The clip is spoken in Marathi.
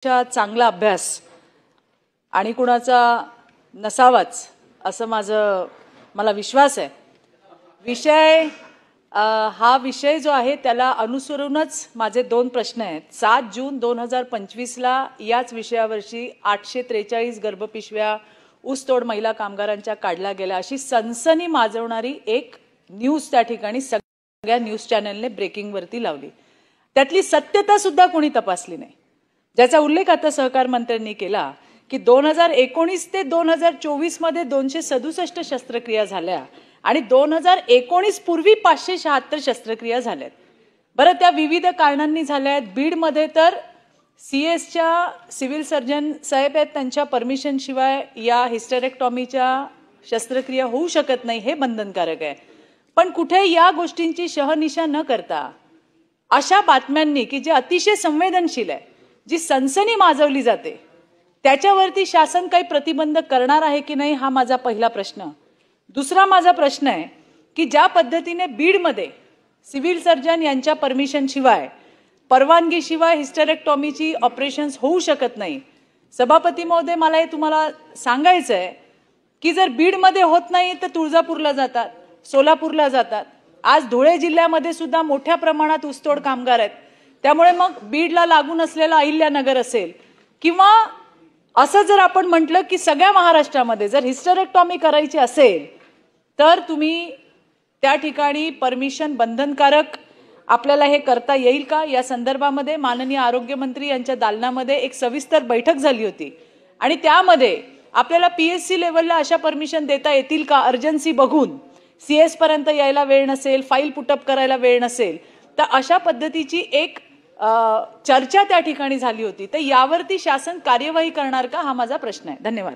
चांगला अभ्यास आणि कुणाचा नसावाच असं मला विश्वास आहे। हा विषय जो आहे त्याला अनुसरूनच माझे दोन प्रश्न आहेत। 7 जून 2025 ला याच विषयावरची 843 गर्भपिशव्या ऊसतोड महिला कामगारांच्या काढल्या गेल्या अशी सनसनी माजवणारी एक न्यूज त्या ठिकाणी सगळ्या न्यूज चॅनलने ब्रेकिंग वरती लावली। त्यातली सत्यता सुद्धा कोणी तपासली नाही, ज्याचा उल्लेख आता सहकार मंत्र्यांनी केला की 2019 ते 2024 मध्ये 267 शस्त्रक्रिया झाल्या आणि 2019 पूर्वी 576 शस्त्रक्रिया झाल्यात। बरं, त्या विविध कारणांनी झाल्या आहेत। बीड मध्ये तर सीएसच्या सिव्हिल सर्जन साहेब आहेत, त्यांच्या परमिशन शिवाय या हिस्टेरेक्टॉमीच्या शस्त्रक्रिया होऊ शकत नाही, हे बंधनकारक आहे। पण कुठे या गोष्टींची शहनिशा न करता अशा बातम्यांनी की जे अतिशय संवेदनशील आहे, जी सनसनी माजवली जाते, त्याच्यावरती शासन काही प्रतिबंध करणार आहे की नाही, हा माझा पहिला प्रश्न। दुसरा माझा प्रश्न आहे की ज्या पद्धतीने बीडमध्ये सिव्हिल सर्जन यांच्या परमिशन शिवाय, परवानगी शिवाय हिस्टेरेक्टॉमीची ऑपरेशन्स होऊ शकत नाही। सभापती महोदय, मला हे तुम्हाला सांगायचं आहे की जर बीडमध्ये होत नाही तर तुळजापूरला जातात, सोलापूरला जातात। आज धुळे जिल्ह्यामध्ये सुद्धा मोठ्या प्रमाणात ऊसतोड कामगार आहेत, त्यामुळे मग बीडला लागून असलेला अहिल्यानगर असेल किंवा असं जर आपण म्हटलं की सगळ्या महाराष्ट्रामध्ये जर हिस्टेरेक्टॉमी करायची असेल तर तुम्ही त्या ठिकाणी परमिशन बंधनकारक आपल्याला हे करता येईल का, या संदर्भामध्ये माननीय आरोग्यमंत्री यांच्या दालनामध्ये एक सविस्तर बैठक झाली होती आणि त्यामध्ये आपल्याला पीएससी लेवलला अशा परमिशन देता येतील का, अर्जन्सी बघून सीएस पर्यंत यायला वेळ नसेल, फाईल पुटअप करायला वेळ नसेल, तर अशा पद्धतीची एक चर्चा त्या ठिकाणी झाली होती। तर यावरती शासन कार्यवाही करणार का, हा माझा प्रश्न आहे। धन्यवाद।